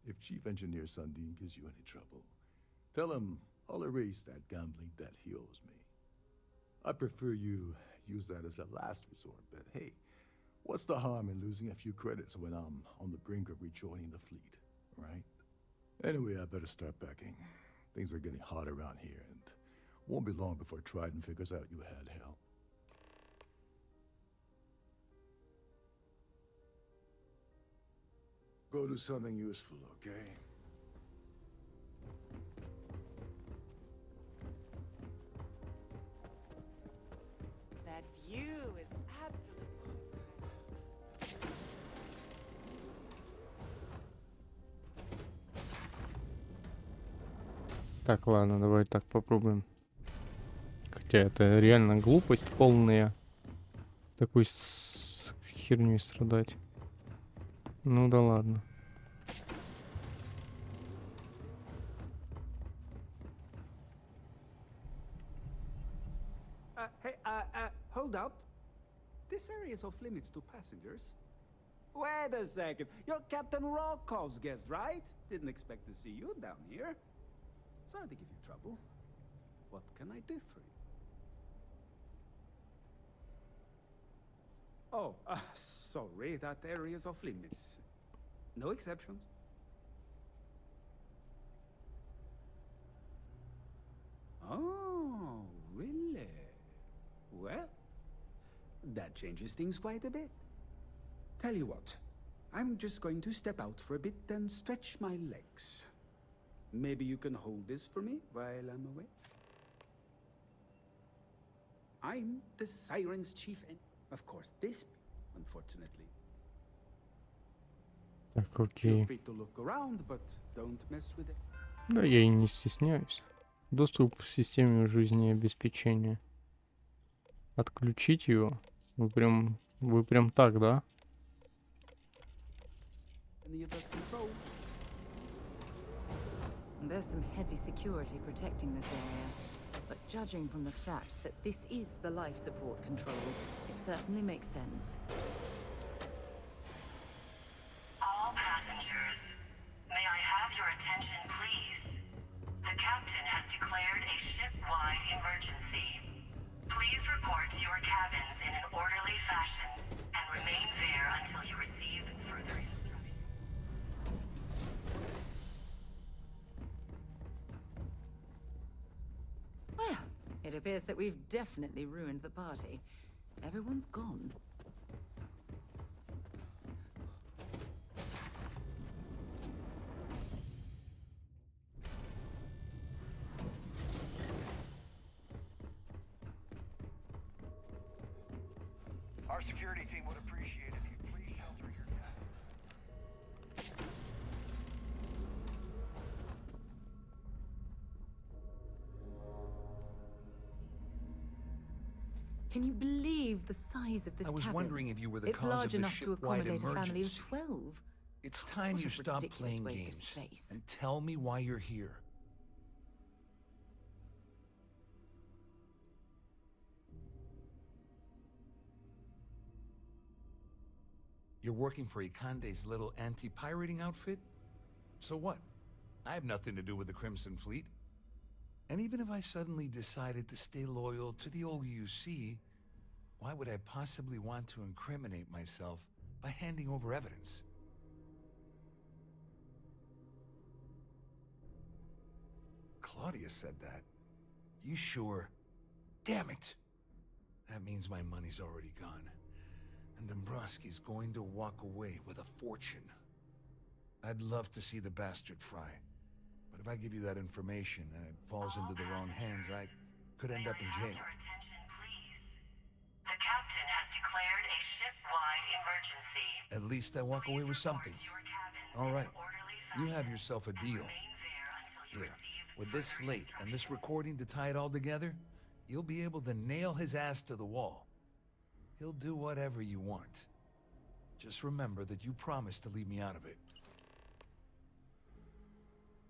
If Chief Engineer Sundin gives you any trouble, tell him I'll erase that gambling debt he owes me. I prefer you use that as a last resort, but hey, what's the harm in losing a few credits when I'm on the brink of rejoining the fleet, right? Anyway, I better start packing. Things are getting hot around here, and won't be long before Trident figures out you had help. Go do something useful, okay? That view is absolutely... Так, ладно, давай так попробуем. Хотя это реально глупость полная. Такой херней страдать. Ну да ладно. Hold up. This area is off limits to passengers. Wait a second. You're Captain Rocko's guest, right? Didn't expect to see you down here. Sorry to give you trouble. What can I do for you? Oh, sorry, that area is off limits. No exceptions. Oh, really? Well, that changes things quite a bit. Tell you what, I'm just going to step out for a bit and stretch my legs. Maybe you can hold this for me while I'm away? I'm the Siren's chief and, of course, this, unfortunately. Так, Feel окей. free to look around, but don't mess with it. Да, я и не стесняюсь. Доступ к системе жизнеобеспечения. Отключить его? Вы прям так, да? Any of the controls? There's some heavy security protecting this area, but judging from the fact that this is the life support control, it certainly makes sense. All passengers, may I have your attention, please? The captain has declared a ship-wide emergency. Please report to your cabins in an orderly fashion and remain there until you receive further instructions. Well, it appears that we've definitely ruined the party. Everyone's gone. Our security team would appreciate it if you'd please shelter your Can you believe the size of this I was cabin? wondering if you were the It's cause large of the enough to ship-wide accommodate a family of emergency. 12. It's time What you a stop ridiculous playing waste of games space. and tell me why you're here. You're working for Ikande's little anti-pirating outfit? So what? I have nothing to do with the Crimson Fleet. And even if I suddenly decided to stay loyal to the old UC, why would I possibly want to incriminate myself by handing over evidence? Claudia said that. You sure? Damn it! That means my money's already gone. And Dombrowski's going to walk away with a fortune. I'd love to see the bastard fry. But if I give you that information and it falls into the wrong hands, I could end up in jail. Your attention, please. The captain has declared a ship-wide emergency. At least I walk away with something. All right, you have yourself a deal. Here, with this slate and this recording to tie it all together, you'll be able to nail his ass to the wall. He'll do whatever you want. Just remember that you promised to leave me out of it.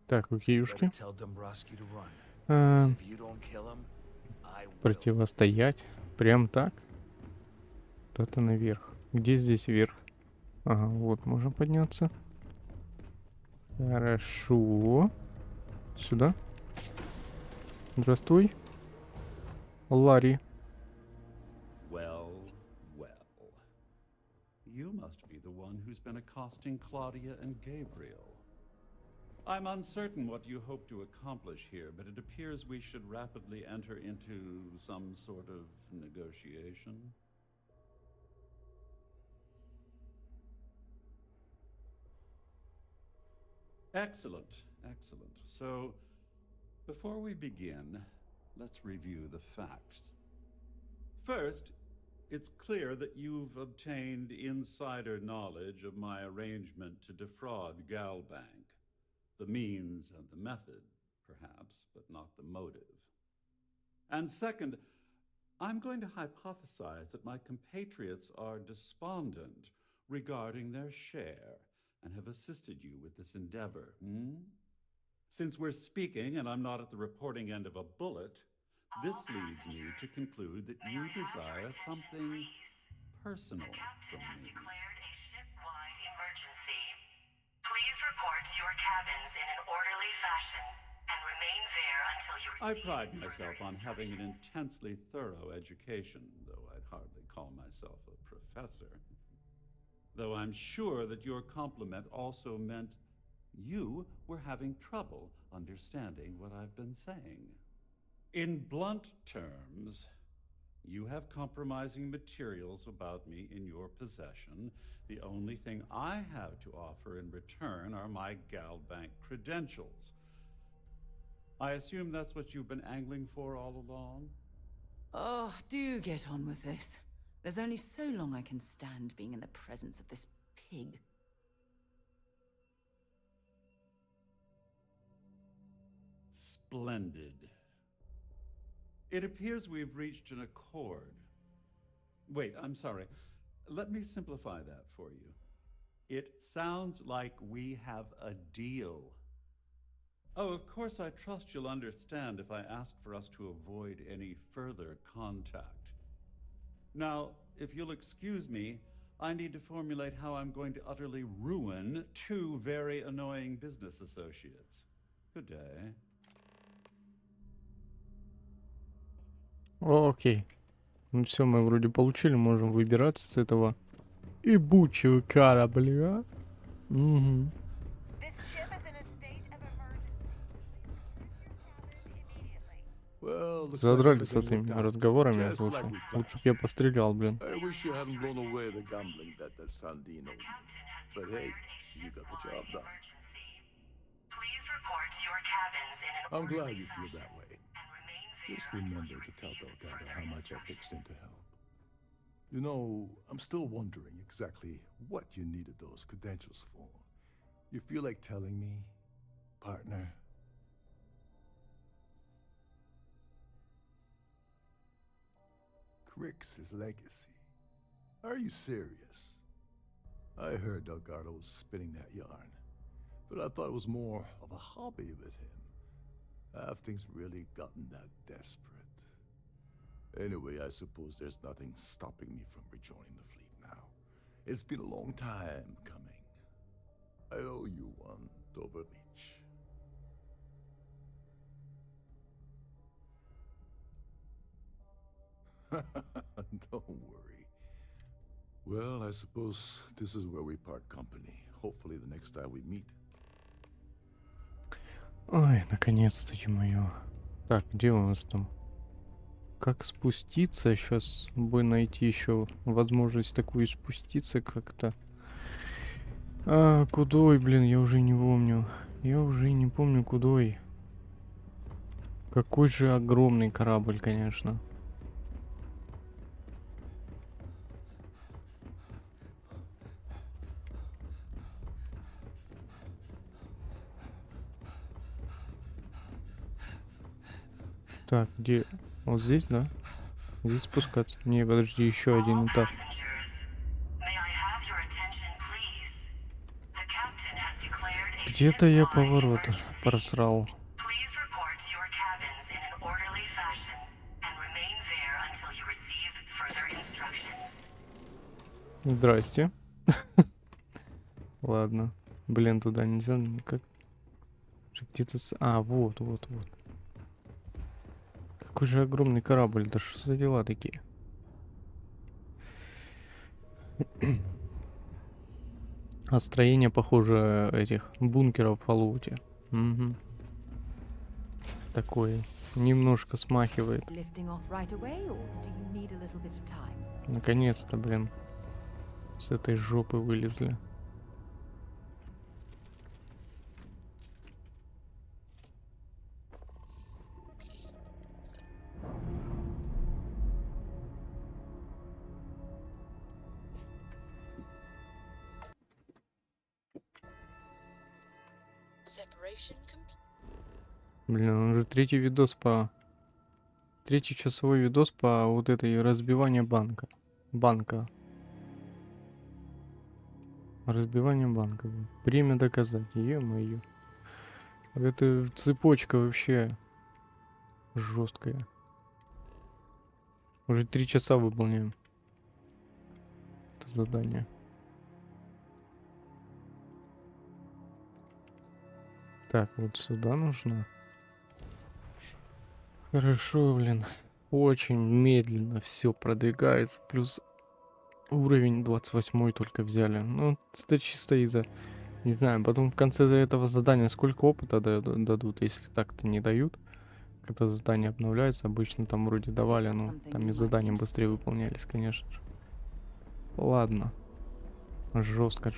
Так, окейушки. Tell Dombrowski to run. А, If you don't kill him, I will. противостоять. Прям так. Куда-то наверх. Где здесь верх? Ага, вот можем подняться. Хорошо. Сюда. Здравствуй. Ларри. Well, well. You must be the one who's been accosting Claudia and Gabriel. I'm uncertain what you hope to accomplish here, but it appears we should rapidly enter into some sort of negotiation. Excellent, excellent. So, before we begin, let's review the facts. First, it's clear that you've obtained insider knowledge of my arrangement to defraud Galbank. The means and the method, perhaps, but not the motive. And second, I'm going to hypothesize that my compatriots are despondent regarding their share and have assisted you with this endeavor. Since we're speaking and I'm not at the reporting end of a bullet, this leads me to conclude that you desire something personal from me. Declared a ship-wide emergency. Please report to your cabins in an orderly fashion and remain there until you I receive pride myself on having an intensely thorough education, though I'd hardly call myself a professor. Though I'm sure that your compliment also meant you were having trouble understanding what I've been saying. In blunt terms, you have compromising materials about me in your possession. The only thing I have to offer in return are my Galbank credentials. I assume that's what you've been angling for all along? Oh, do get on with this. There's only so long I can stand being in the presence of this pig. Splendid. It appears we've reached an accord. Wait, I'm sorry. Let me simplify that for you. It sounds like we have a deal. Oh, of course, I trust you'll understand if I ask for us to avoid any further contact. Now, if you'll excuse me, I need to formulate how I'm going to utterly ruin two very annoying business associates. Good day. Окей. Ну все, мы вроде получили, можем выбираться с этого ебучего корабля. Угу. Well, looks like Задрали со everything своими worked out разговорами, just слушай. like we Лучше planned. б я пострелял, блин. I wish you hadn't blown away the gambling bet that Sandino owed me. But hey, you got the job done. Please report to your cabins in an I'm glad orderly you feel fashion that way. and remain Just there until remember you to tell receive Delgado further how much I pitched in to instructions. help. You know, I'm still wondering exactly what you needed those credentials for. You feel like telling me, partner? Crix's legacy. Are you serious? I heard Delgado was spinning that yarn, but I thought it was more of a hobby with him. Have things really gotten that desperate? Anyway, I suppose there's nothing stopping me from rejoining the fleet now. It's been a long time coming. I owe you one, ThebyVittor. Don't worry. Well, I suppose this is where we part company. Hopefully the next time we meet. Ой, наконец-то, ё-моё. Так, где у нас там? Как спуститься? Сейчас бы найти еще возможность такую спуститься как-то. А, кудой, блин, я уже не помню. Я уже не помню, кудой. Какой же огромный корабль, конечно. Так, где? Вот здесь, да? Здесь спускаться. Не, подожди, еще один этаж. Где-то я повороты просрал. Здрасте. Ладно. Блин, туда нельзя никак. Где-то... А, вот. Какой же огромный корабль. Да что за дела такие? А строение похоже этих бункеров в Fallout. Угу. Такое. Немножко смахивает. Наконец-то, блин. С этой жопы вылезли. Блин, он же третий часовой видос по вот этой разбиванию банка. Разбивание банка. Время доказать. Ё-моё. Это цепочка вообще жесткая. Уже 3 часа выполняем это задание. Так, вот сюда нужно. Хорошо, блин. Очень медленно все продвигается. Плюс уровень 28 только взяли. Ну, это чисто из-за... Не знаю, потом в конце этого задания сколько опыта дадут, если так-то не дают. Когда задание обновляется, обычно там вроде давали, но там и задания быстрее выполнялись, конечно же. Ладно. Жестко.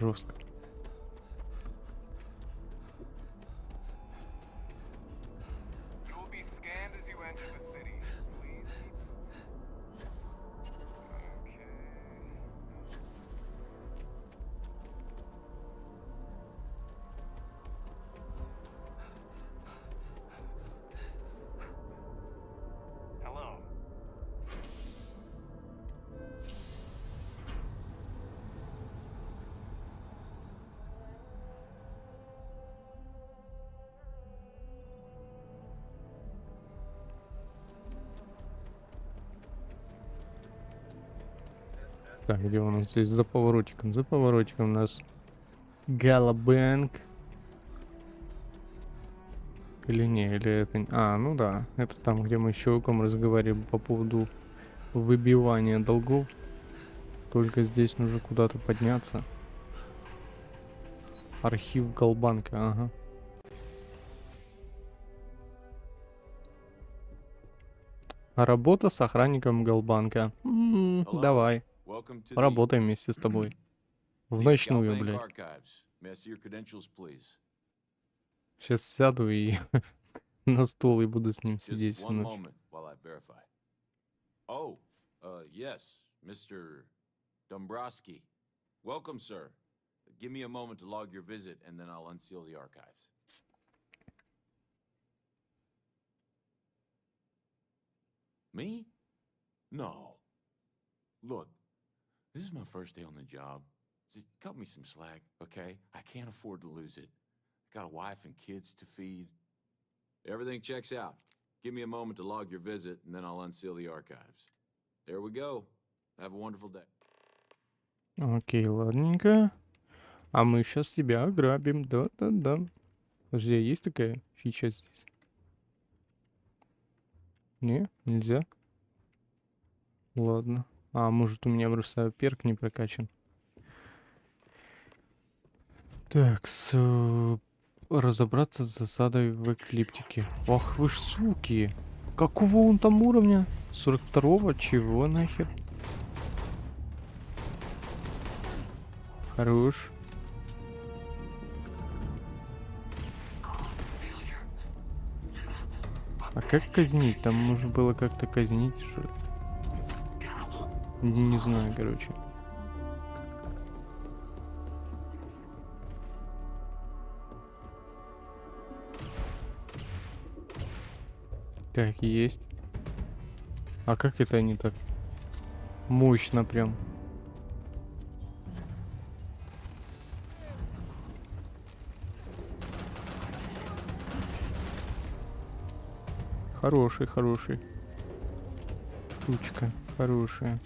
Так, где у нас здесь за поворотиком? За поворотиком у нас Галабэнк. Или не, или это... А, ну да, это там, где мы с чуваком разговаривали по поводу выбивания долгов. Только здесь нужно куда-то подняться. Архив Галбанка, ага. Работа с охранником Галбанка. Давай. Поработаем вместе с тобой. В ночную, блядь. Сейчас сяду и на стол и буду с ним сидеть всю ночь. Oh, yes, Mr. Dombrowski. Welcome, sir. Give me a moment to log your visit, and then I'll unseal the archives. Me? No. Look, this is my first day on the job. Just cut me some slack, okay? I can't afford to lose it. Got a wife and kids to feed. Everything checks out. Give me a moment to log your visit, and then I'll unseal the archives. There we go. Have a wonderful day. Окей, ладненько. А мы сейчас тебя ограбим. Да-да-да. Подожди, а есть такая фича здесь? Не, нельзя. Ладно. А, может, у меня просто перк не прокачан. Так, разобраться с засадой в эклиптике. Ах вы ж суки. Какого он там уровня? 42-го? Чего нахер? Хорош. А как казнить? Там нужно было как-то казнить, что ли? Не знаю, короче. Так, есть. А как это они так мощно прям? Хороший, хороший. Штучка хорошая.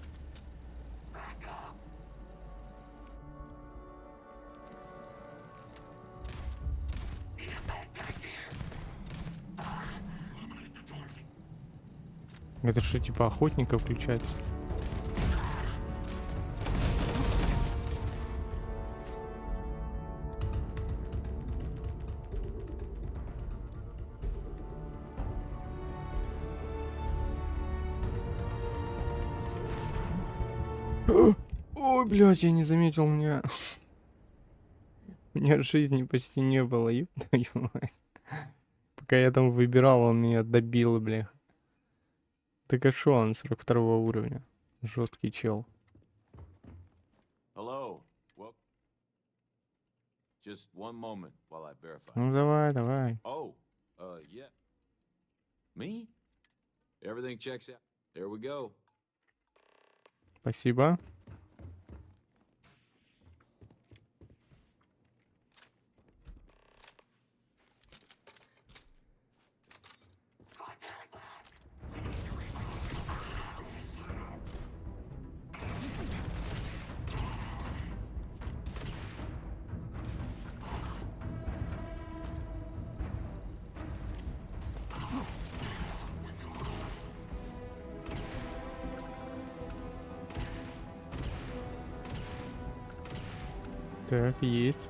Это что, типа охотника включается? Ой, блядь, я не заметил, у меня жизни почти не было, ёб твою мать. Пока я там выбирал, он меня добил, бля. Так а шо, он 42 уровня. Жесткий чел. Hello. Well, just one moment while I verify. Ну давай, давай. Oh, yeah. Me? Everything checks out. There we go. Спасибо. Так, есть.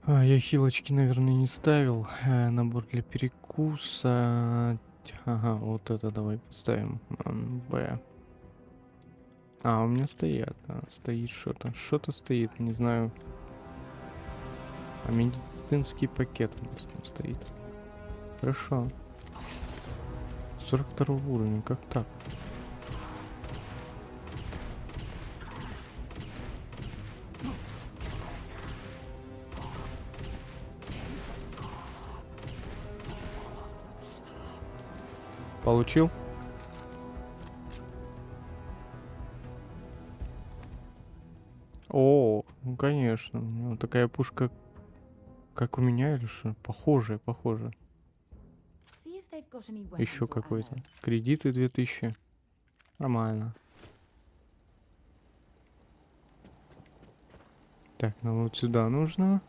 А, я хилочки, наверное, не ставил. Набор для перекуса. Ага, вот это давай поставим. Б. А, у меня стоят, да. Стоит что-то. Что-то стоит, не знаю. А медицинский пакет у нас там стоит. Хорошо. 42 уровня, как так? Получил? О, ну конечно. У него такая пушка, как у меня, или что? Похожая, похожая. See if they they've got any Еще weapons or какой-то. ammo. Кредиты 2000. Нормально. Так, нам вот сюда нужно.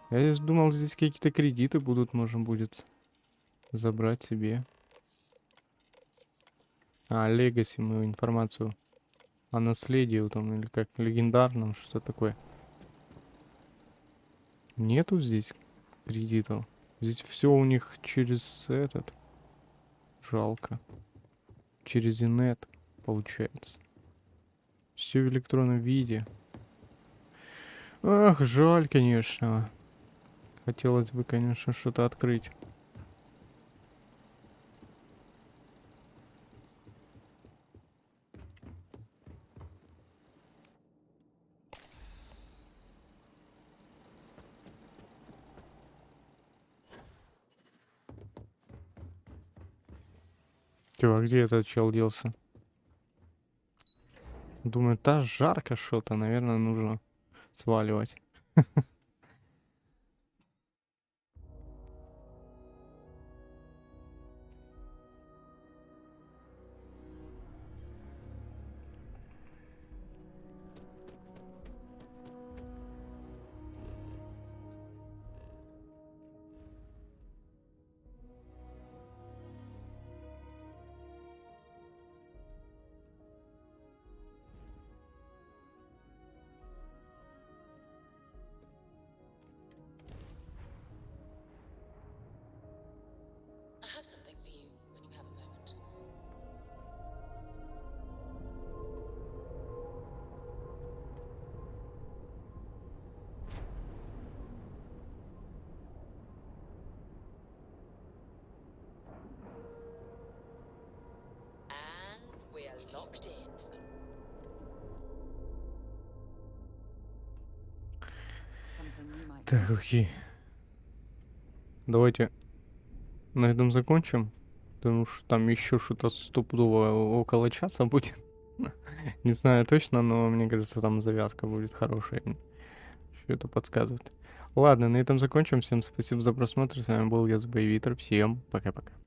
Я здесь думал, здесь какие-то кредиты будут, можно будет забрать себе. А, Легаси, мы информацию о наследии там, или как легендарном, что такое. Нету здесь кредитов. Здесь все у них через этот. Жалко. Через инет, получается. Все в электронном виде. Ах, жаль, конечно. Хотелось бы, конечно, что-то открыть. Чё, а где этот чел делся? Думаю, та жарко что-то, наверное, нужно сваливать. I have something for you when you have a moment. And we're locked in. Так, окей. Давайте на этом закончим. Потому что там еще что-то стопудово около часа будет. Не знаю точно, но мне кажется, там завязка будет хорошая. Что-то подсказывает. Ладно, на этом закончим. Всем спасибо за просмотр. С вами был я, ThebyVittor. Всем пока-пока.